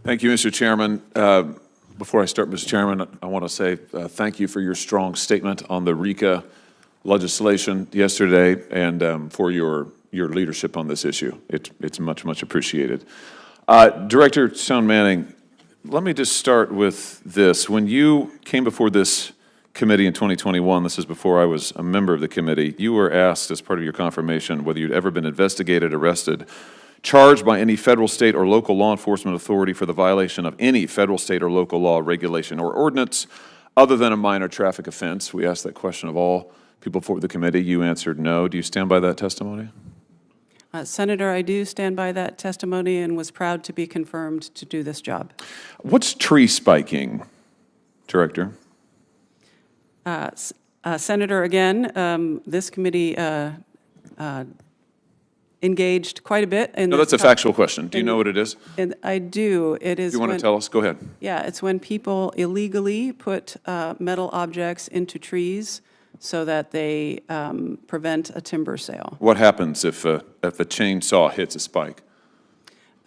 Thank you, Mr. Chairman. Before I start, Mr. Chairman, I want to say thank you for your strong statement on the RICA legislation yesterday and for your leadership on this issue. It's much, much appreciated. Director Stone Manning, let me just start with this. When you came before this committee in 2021, this is before I was a member of the committee, you were asked as part of your confirmation whether you'd ever been investigated, arrested, charged by any federal, state, or local law enforcement authority for the violation of any federal, state, or local law, regulation, or ordinance other than a minor traffic offense. We asked that question of all people before the committee. You answered no. Do you stand by that testimony? Senator, I do stand by that testimony and was proud to be confirmed to do this job. What's tree spiking, Director? Senator, again, this committee engaged quite a bit in No, that's a factual question. Do you know what it is? And I do. It is. You want to tell us? Go ahead. Yeah, it's when people illegally put metal objects into trees so that they prevent a timber sale. What happens if a chainsaw hits a spike?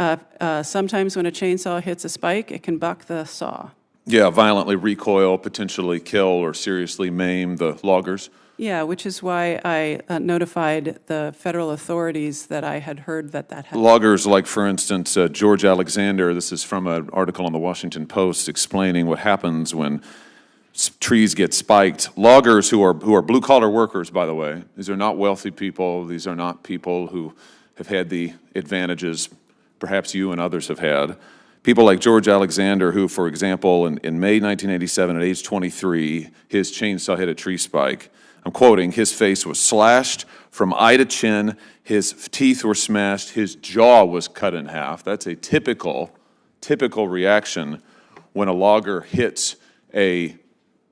Sometimes when a chainsaw hits a spike, it can buck the saw. Yeah, violently recoil, potentially kill or seriously maim the loggers. Yeah, which is why I notified the federal authorities that I had heard that happened. Loggers like, for instance, George Alexander, this is from an article on the Washington Post explaining what happens when trees get spiked. Loggers who are blue-collar workers, by the way, these are not wealthy people, these are not people who have had the advantages perhaps you and others have had. People like George Alexander, who, for example, in May 1987, at age 23, his chainsaw hit a tree spike. I'm quoting, his face was slashed from eye to chin, his teeth were smashed, his jaw was cut in half. That's a typical reaction when a logger hits a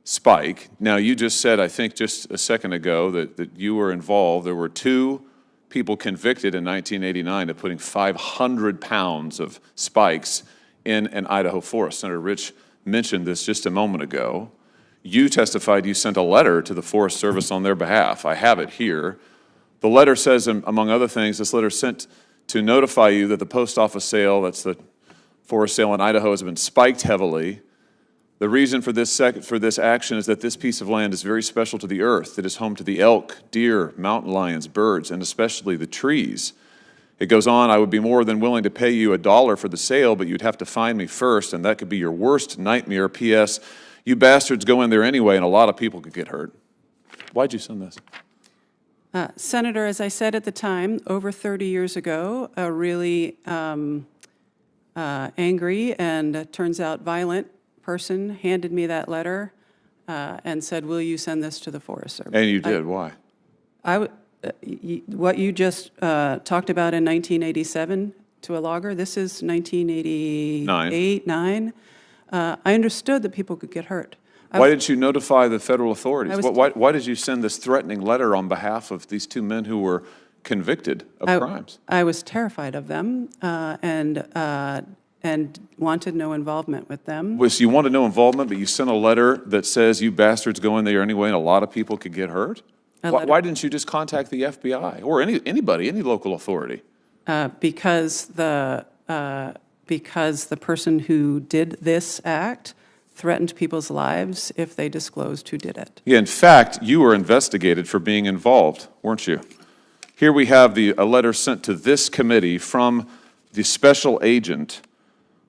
spike. Now, you just said, I think just a second ago, that you were involved. There were 2 people convicted in 1989 of putting 500 pounds of spikes in an Idaho forest. Senator Rich mentioned this just a moment ago. You testified you sent a letter to the Forest Service on their behalf. I have it here. The letter says, among other things, this letter sent to notify you that the post office sale, that's the forest sale in Idaho, has been spiked heavily. The reason for this action is that this piece of land is very special to the earth. It is home to the elk, deer, mountain lions, birds, and especially the trees. It goes on, I would be more than willing to pay you $1 for the sale, but you'd have to find me first, and that could be your worst nightmare. P.S. You bastards go in there anyway, and a lot of people could get hurt. Why'd you send this? Senator, as I said at the time, over 30 years ago, a really angry and turns out violent person handed me that letter and said, will you send this to the Forest Service? And you did. Why? What you just talked about in 1987 to a logger, this is 1988, 9. I understood that people could get hurt. Why didn't you notify the federal authorities? Why did you send this threatening letter on behalf of these 2 men who were convicted of crimes? I was terrified of them and wanted no involvement with them. So you wanted no involvement, but you sent a letter that says you bastards go in there anyway and a lot of people could get hurt? Why didn't you just contact the FBI or anybody, any local authority? Because the person who did this act threatened people's lives if they disclosed who did it. Yeah, in fact, you were investigated for being involved, weren't you? Here we have a letter sent to this committee from the special agent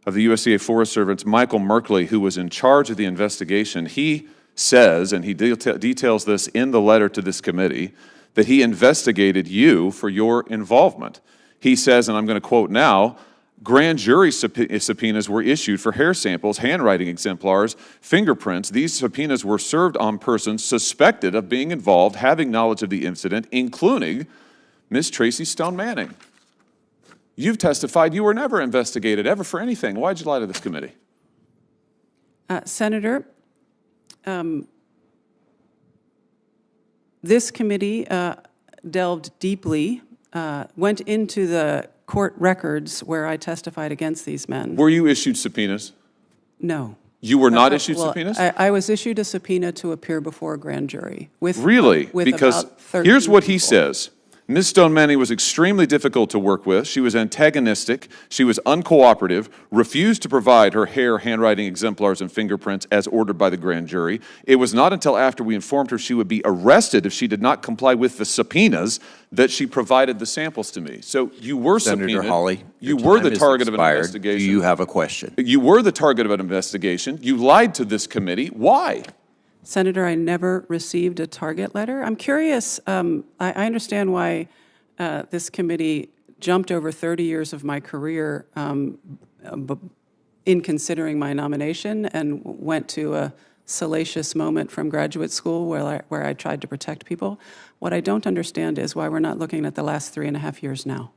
of the USDA Forest Service, Michael Merkley, who was in charge of the investigation. He says, and he details this in the letter to this committee, that he investigated you for your involvement. He says, and I'm going to quote now, grand jury subpoenas were issued for hair samples, handwriting exemplars, fingerprints. These subpoenas were served on persons suspected of being involved, having knowledge of the incident, including Ms. Tracy Stone Manning. You've testified you were never investigated, ever for anything. Why'd you lie to this committee? Senator, this committee delved deeply, went into the court records where I testified against these men. Were you issued subpoenas? No. You were not issued subpoenas? I was issued a subpoena to appear before a grand jury. Really? Because here's what he says. Ms. Stone Manning was extremely difficult to work with. She was antagonistic. She was uncooperative, refused to provide her hair, handwriting exemplars, and fingerprints as ordered by the grand jury. It was not until after we informed her she would be arrested if she did not comply with the subpoenas that she provided the samples to me. So you were subpoenaed. Senator Hawley, you were the target of an expired. investigation. Do you have a question? You were the target of an investigation. You lied to this committee. Why? Senator, I never received a target letter. I'm curious, I understand why this committee jumped over 30 years of my career in considering my nomination and went to a salacious moment from graduate school where I tried to protect people. What I don't understand is why we're not looking at the last 3.5 years now.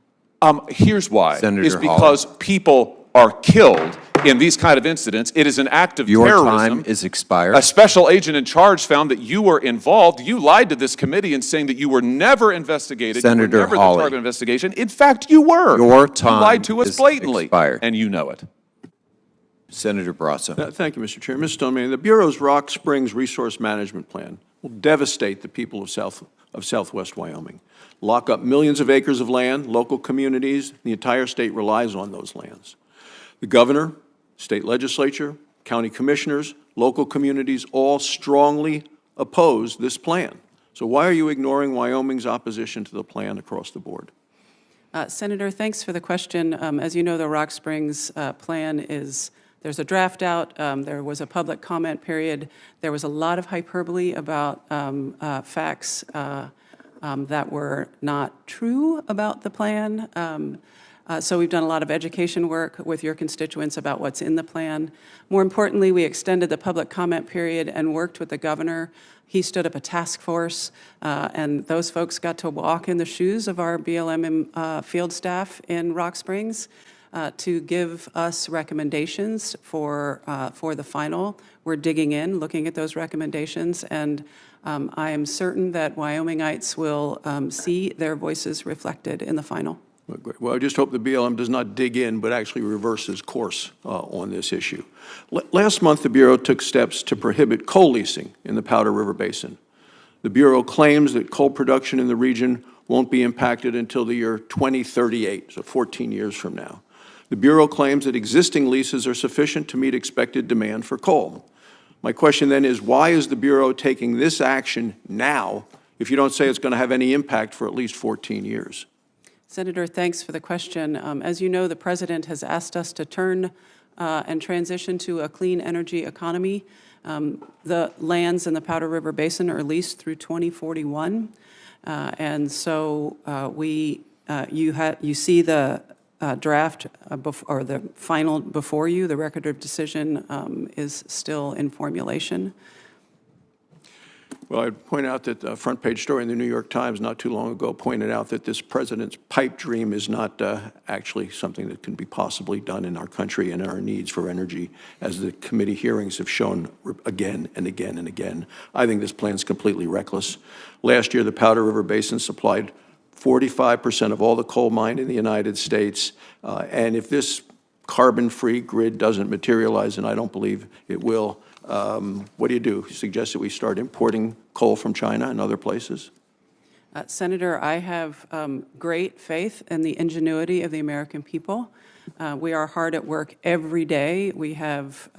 Here's why. Senator It's because people are killed in these kind of incidents. It is an act of terrorism. Your time is expired. A special agent in charge found that you were involved. You lied to this committee in saying that you were never investigated. Senator you were never Hawley, the target of investigation. In fact, you were. Your time you lied to us is blatantly, expired. and you know it. Senator Barrasso. Thank you, Mr. Chair. Ms. Stoneman, the Bureau's Rock Springs Resource Management Plan will devastate the people of Southwest Wyoming, lock up millions of acres of land, local communities. The entire state relies on those lands. The governor, state legislature, county commissioners, local communities all strongly oppose this plan. So why are you ignoring Wyoming's opposition to the plan across the board? Senator, thanks for the question. As you know, the Rock Springs plan there's a draft out. There was a public comment period. There was a lot of hyperbole about facts that were not true about the plan. So we've done a lot of education work with your constituents about what's in the plan. More importantly, we extended the public comment period and worked with the governor. He stood up a task force, and those folks got to walk in the shoes of our BLM field staff in Rock Springs to give us recommendations for the final. We're digging in, looking at those recommendations, and I am certain that Wyomingites will see their voices reflected in the final. Well, I just hope the BLM does not dig in, but actually reverses course on this issue. Last month, the Bureau took steps to prohibit coal leasing in the Powder River Basin. The Bureau claims that coal production in the region won't be impacted until the year 2038, so 14 years from now. The Bureau claims that existing leases are sufficient to meet expected demand for coal. My question then is, why is the Bureau taking this action now if you don't say it's going to have any impact for at least 14 years? Senator, thanks for the question. As you know, the President has asked us to turn and transition to a clean energy economy. The lands in the Powder River Basin are leased through 2041. And so you see the draft or the final before you. The record of decision is still in formulation. Well, I'd point out that a front-page story in the New York Times not too long ago pointed out that this president's pipe dream is not actually something that can be possibly done in our country and our needs for energy, as the committee hearings have shown again and again and again. I think this plan is completely reckless. Last year, the Powder River Basin supplied 45% of all the coal mined in the United States, and if this carbon-free grid doesn't materialize, and I don't believe it will, what do? You suggest that we start importing coal from China and other places? Senator, I have great faith in the ingenuity of the American people. We are hard at work every day. We have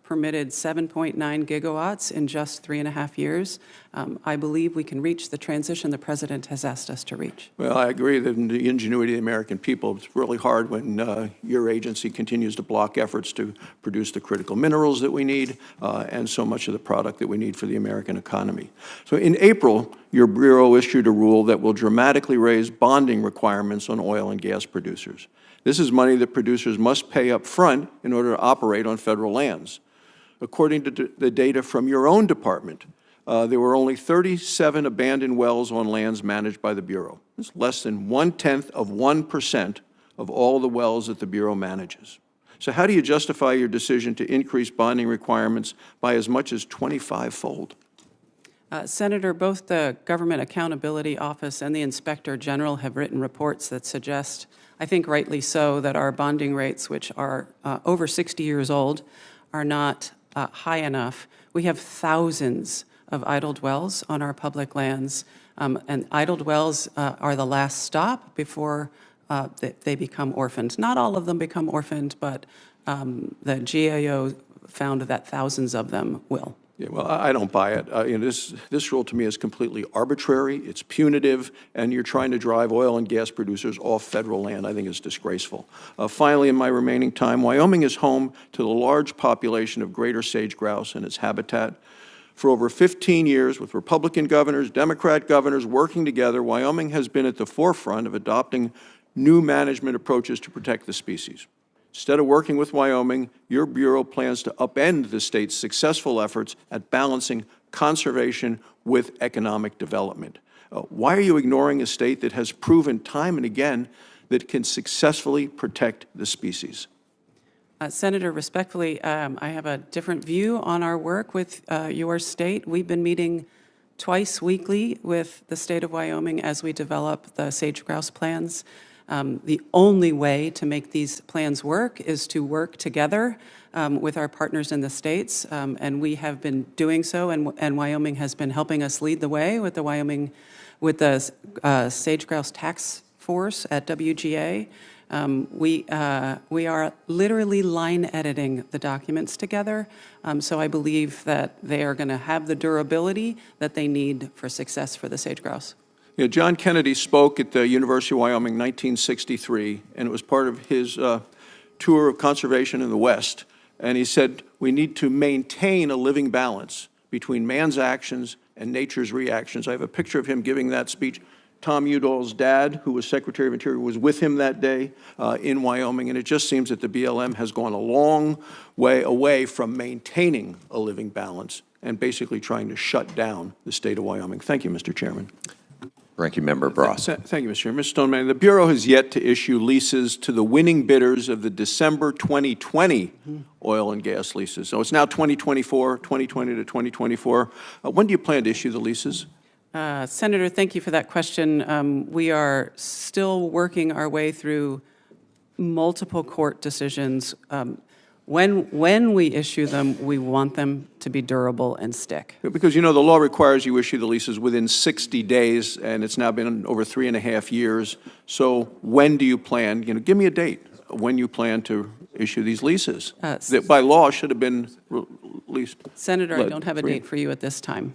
permitted 7.9 gigawatts in just 3.5 years. I believe we can reach the transition the President has asked us to reach. Well, I agree that the ingenuity of the American people, it's really hard when your agency continues to block efforts to produce the critical minerals that we need and so much of the product that we need for the American economy. So in April, your Bureau issued a rule that will dramatically raise bonding requirements on oil and gas producers. This is money that producers must pay up front in order to operate on federal lands. According to the data from your own department, there were only 37 abandoned wells on lands managed by the Bureau. It's less than 0.1% of all the wells that the Bureau manages. So how do you justify your decision to increase bonding requirements by as much as 25-fold? Senator, both the Government Accountability Office and the Inspector General have written reports that suggest, I think rightly so, that our bonding rates, which are over 60 years old, are not high enough. We have thousands of idled wells on our public lands. And idled wells are the last stop before they become orphaned. Not all of them become orphaned, but the GAO found that thousands of them will. Yeah, well, I don't buy it. This rule to me is completely arbitrary, it's punitive, and you're trying to drive oil and gas producers off federal land. I think it's disgraceful. Finally, in my remaining time, Wyoming is home to the large population of greater sage grouse and its habitat. For over 15 years, with Republican governors, Democrat governors working together, Wyoming has been at the forefront of adopting new management approaches to protect the species. Instead of working with Wyoming, your Bureau plans to upend the state's successful efforts at balancing conservation with economic development. Why are you ignoring a state that has proven time and again that it can successfully protect the species? Senator, respectfully, I have a different view on our work with your state. We've been meeting twice weekly with the state of Wyoming as we develop the sage grouse plans. The only way to make these plans work is to work together with our partners in the states, and we have been doing so, and Wyoming has been helping us lead the way with the Sage Grouse Task Force at WGA. We are literally line editing the documents together, so I believe that they are going to have the durability that they need for success for the sage grouse. You know, John Kennedy spoke at the University of Wyoming in 1963, and it was part of his tour of conservation in the West. And he said, we need to maintain a living balance between man's actions and nature's reactions. I have a picture of him giving that speech. Tom Udall's dad, who was Secretary of Interior, was with him that day in Wyoming, and it just seems that the BLM has gone a long way away from maintaining a living balance and basically trying to shut down the state of Wyoming. Thank you, Mr. Chairman. Ranking Member Bross. Thank you, Mr. Chairman. Mr. Stoneman, the Bureau has yet to issue leases to the winning bidders of the December 2020 oil and gas leases. So it's now 2024, 2020 to 2024. When do you plan to issue the leases? Senator, thank you for that question. We are still working our way through multiple court decisions. When we issue them, we want them to be durable and stick. Because, you know, the law requires you issue the leases within 60 days, and it's now been over 3.5 years. So when do you plan, you know, give me a date, when you plan to issue these leases that by law should have been released? Senator, I don't have a date for you at this time.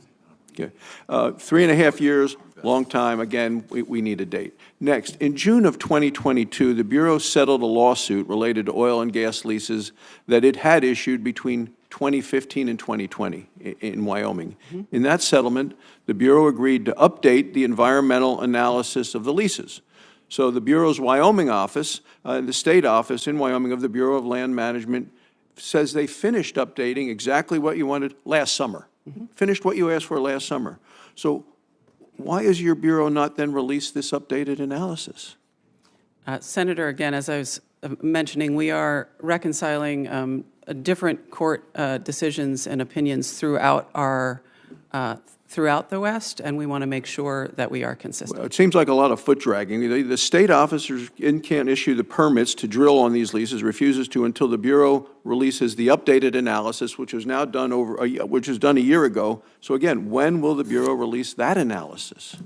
Okay. 3.5 years, long time. Again, we need a date. Next, in June of 2022, the Bureau settled a lawsuit related to oil and gas leases that it had issued between 2015 and 2020 in Wyoming. In that settlement, the Bureau agreed to update the environmental analysis of the leases. So the Bureau's Wyoming office, the state office in Wyoming of the Bureau of Land Management, says they finished updating exactly what you wanted last summer. Finished what you asked for last summer. So why is your Bureau not then released this updated analysis? Senator, again, as I was mentioning, we are reconciling different court decisions and opinions throughout the West, and we want to make sure that we are consistent. Well, it seems like a lot of foot dragging. The state officers can't issue the permits to drill on these leases, refuses to until the Bureau releases the updated analysis, which was now done which was done a year ago. So again, when will the Bureau release that analysis?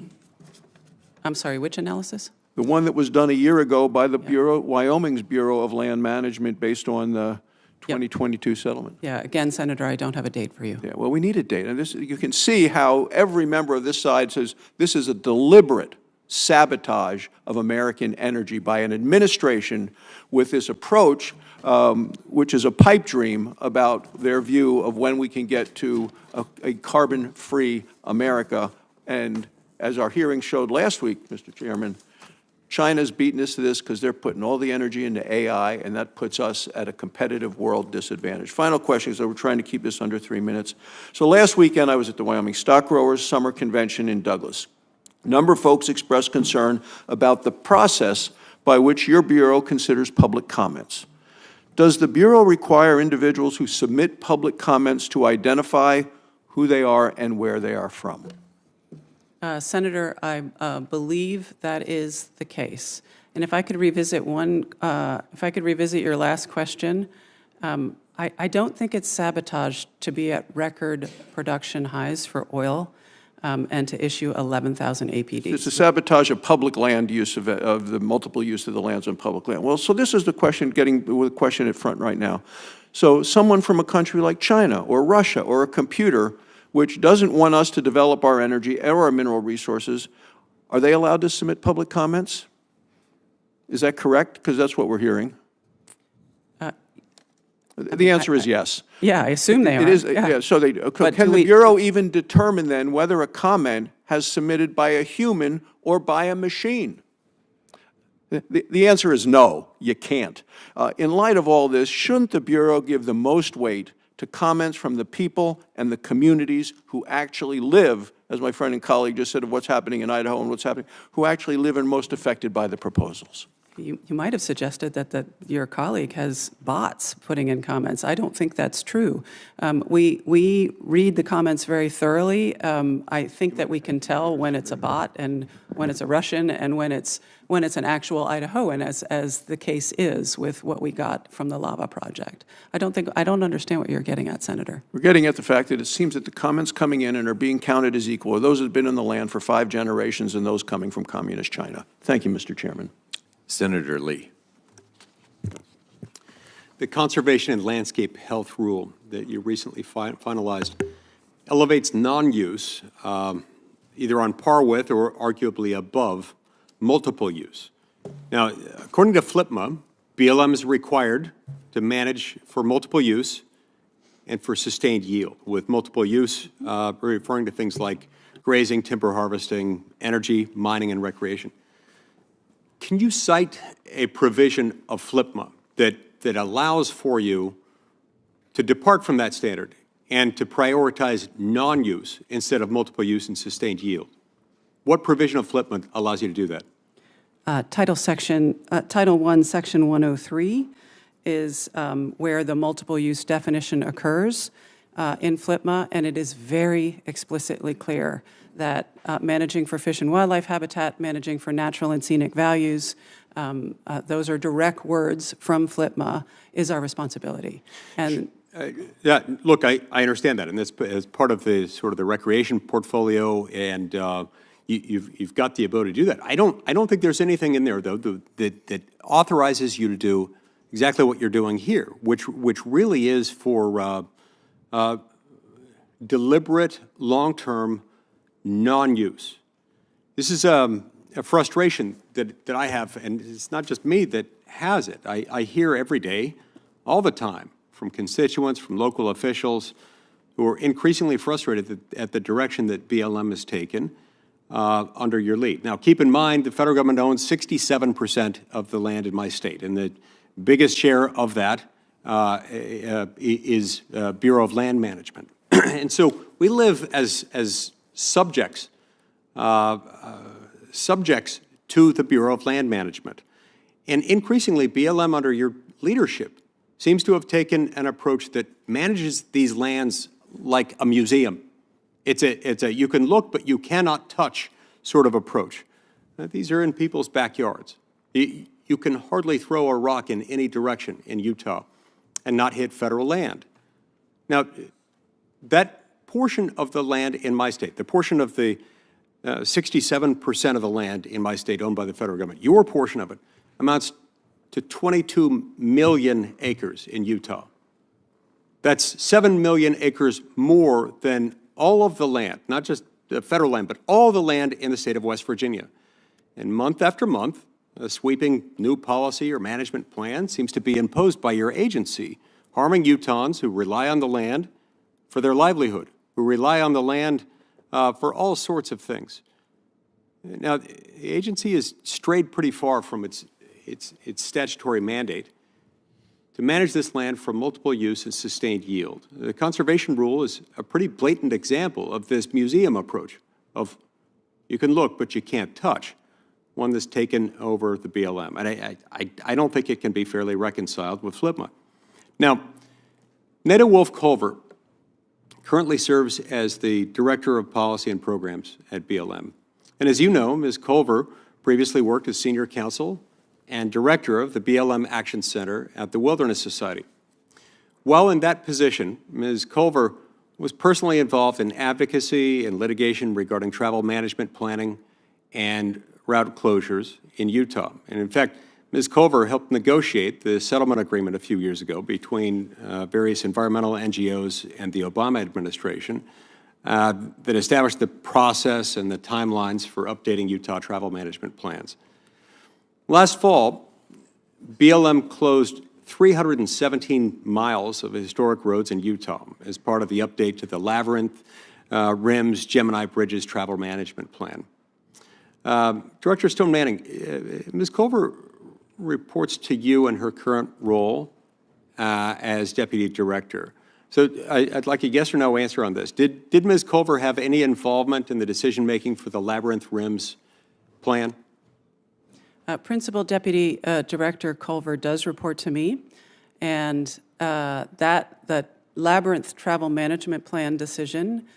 I'm sorry, which analysis? The one that was done a year ago by the Bureau, Wyoming's Bureau of Land Management, based on the 2022 settlement. Yeah, again, Senator, I don't have a date for you. Yeah, well, we need a date. And this, you can see how every member of this side says this is a deliberate sabotage of American energy by an administration with this approach, which is a pipe dream about their view of when we can get to a carbon-free America. And as our hearing showed last week, Mr. Chairman, China's beaten us to this because they're putting all the energy into AI, and that puts us at a competitive world disadvantage. Final question, so we're trying to keep this under 3 minutes. So last weekend, I was at the Wyoming Stock Growers Summer Convention in Douglas. A number of folks expressed concern about the process by which your Bureau considers public comments. Does the Bureau require individuals who submit public comments to identify who they are and where they are from? Senator, I believe that is the case. And if I could revisit your last question, I don't think it's sabotage to be at record production highs for oil. and to issue 11,000 APDs. It's a sabotage of public land use of the multiple use of the lands on public land. Well, so this is the question, getting with the question at front right now. So someone from a country like China or Russia or a computer which doesn't want us to develop our energy or our mineral resources, are they allowed to submit public comments? Is that correct? Because that's what we're hearing. The answer is yes. Yeah, I assume they are. It is, yeah. yeah, so they, can the Bureau even determine then whether a comment has submitted by a human or by a machine? The answer is no, you can't. In light of all this, shouldn't the Bureau give the most weight to comments from the people and the communities who actually live, as my friend and colleague just said, of what's happening in Idaho and what's happening, who actually live and most affected by the proposals? You might have suggested that your colleague has bots putting in comments. I don't think that's true. We read the comments very thoroughly. I think that we can tell when it's a bot and when it's a Russian and when it's an actual Idahoan, as the case is with what we got from the lava project. I don't understand what you're getting at, Senator. We're getting at the fact that it seems that the comments coming in and are being counted as equal are those that have been in the land for 5 generations and those coming from communist China. Thank you, Mr. Chairman. Senator Lee. The Conservation and Landscape Health Rule that you recently finalized elevates non-use either on par with or arguably above multiple use. Now, according to FLPMA, BLM is required to manage for multiple use and for sustained yield, with multiple use referring to things like grazing, timber harvesting, energy, mining, and recreation. Can you cite a provision of FLPMA that allows for you to depart from that standard and to prioritize non-use instead of multiple use and sustained yield? What provision of FLPMA allows you to do that? Title I, Section 103 is where the multiple use definition occurs in FLPMA, and it is very explicitly clear that managing for fish and wildlife habitat, managing for natural and scenic values, those are direct words from FLPMA, is our responsibility. And yeah, look, I understand that, and that's as part of the sort of the recreation portfolio, and you've got the ability to do that. I don't think there's anything in there though that authorizes you to do exactly what you're doing here, which really is for deliberate, long-term non-use. This is a frustration that I have, and it's not just me that has it. I hear every day, all the time, from constituents, from local officials, who are increasingly frustrated at the direction that BLM has taken under your lead. Now, keep in mind, the federal government owns 67% of the land in my state, and the biggest share of that is Bureau of Land Management. And so we live as subjects to the Bureau of Land Management. And increasingly, BLM under your leadership seems to have taken an approach that manages these lands like a museum. It's a you can look but you cannot touch sort of approach. These are in people's backyards. You can hardly throw a rock in any direction in Utah and not hit federal land. Now, that portion of the land in my state, the portion of the 67% of the land in my state owned by the federal government, your portion of it amounts to 22 million acres in Utah. That's 7 million acres more than all of the land, not just the federal land, but all the land in the state of West Virginia. And month after month, a sweeping new policy or management plan seems to be imposed by your agency, harming Utahns who rely on the land for their livelihood, who rely on the land for all sorts of things. Now, the agency has strayed pretty far from its statutory mandate to manage this land for multiple use and sustained yield. The conservation rule is a pretty blatant example of this museum approach of you can look but you can't touch, one that's taken over the BLM. And I don't think it can be fairly reconciled with FLPMA. Now, Neda Wolf-Culver currently serves as the Director of Policy and Programs at BLM. And as you know, Ms. Culver previously worked as Senior Counsel and Director of the BLM Action Center at the Wilderness Society. While in that position, Ms. Culver was personally involved in advocacy and litigation regarding travel management planning and route closures in Utah. And in fact, Ms. Culver helped negotiate the settlement agreement a few years ago between various environmental NGOs and the Obama administration that established the process and the timelines for updating Utah travel management plans. Last fall, BLM closed 317 miles of historic roads in Utah as part of the update to the Labyrinth, RIMS, Gemini Bridges travel management plan. Director Stone Manning, Ms. Culver reports to you in her current role as Deputy Director. So I'd like a yes or no answer on this. Did Ms. Culver have any involvement in the decision-making for the Labyrinth RIMS plan? Principal Deputy Director Culver does report to me, and the Labyrinth Travel Management Plan decision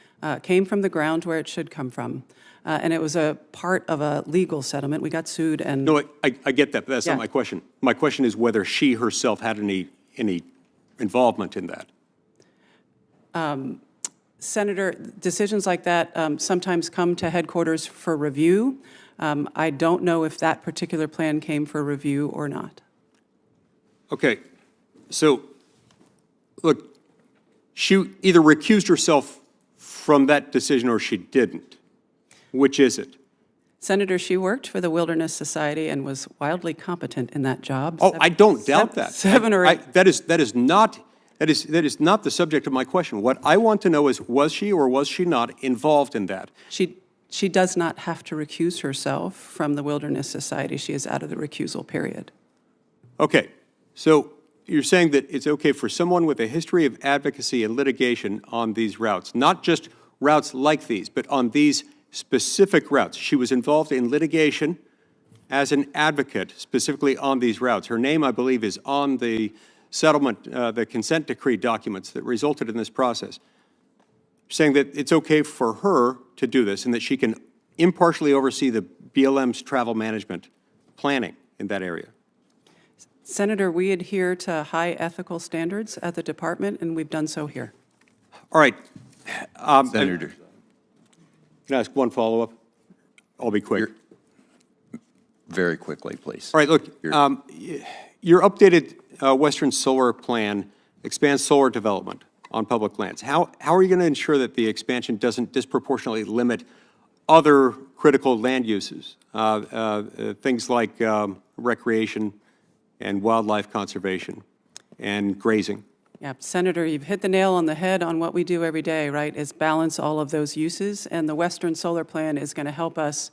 came from the ground where it should come from. And it was a part of a legal settlement. We got sued and... No, I get that, but that's Yeah. not my question. My question is whether she herself had any involvement in that. Senator, decisions like that sometimes come to headquarters for review. I don't know if that particular plan came for review or not. Okay, so, look, she either recused herself from that decision or she didn't. Which is it? Senator, she worked for the Wilderness Society and was wildly competent in that job. Oh, I don't doubt that. Seven or eight. That is not the subject of my question. What I want to know is, was she or was she not involved in that? She does not have to recuse herself from the Wilderness Society. She is out of the recusal period. Okay, so you're saying that it's okay for someone with a history of advocacy and litigation on these routes, not just routes like these, but on these specific routes. She was involved in litigation as an advocate specifically on these routes. Her name, I believe, is on the settlement, the consent decree documents that resulted in this process. Saying that it's okay for her to do this and that she can impartially oversee the BLM's travel management planning in that area. Senator, we adhere to high ethical standards at the department, and we've done so here. All right. Senator. Can I ask one follow-up? I'll be quick. Very quickly, please. All right, look, your updated Western Solar Plan expands solar development on public lands. How are you going to ensure that the expansion doesn't disproportionately limit other critical land uses, things like recreation and wildlife conservation and grazing? Yeah, Senator, you've hit the nail on the head on what we do every day, right, is balance all of those uses. And the Western Solar Plan is going to help us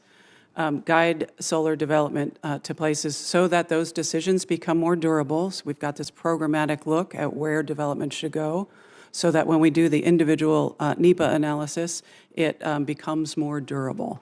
guide solar development to places so that those decisions become more durable. So we've got this programmatic look at where development should go so that when we do the individual NEPA analysis, it becomes more durable.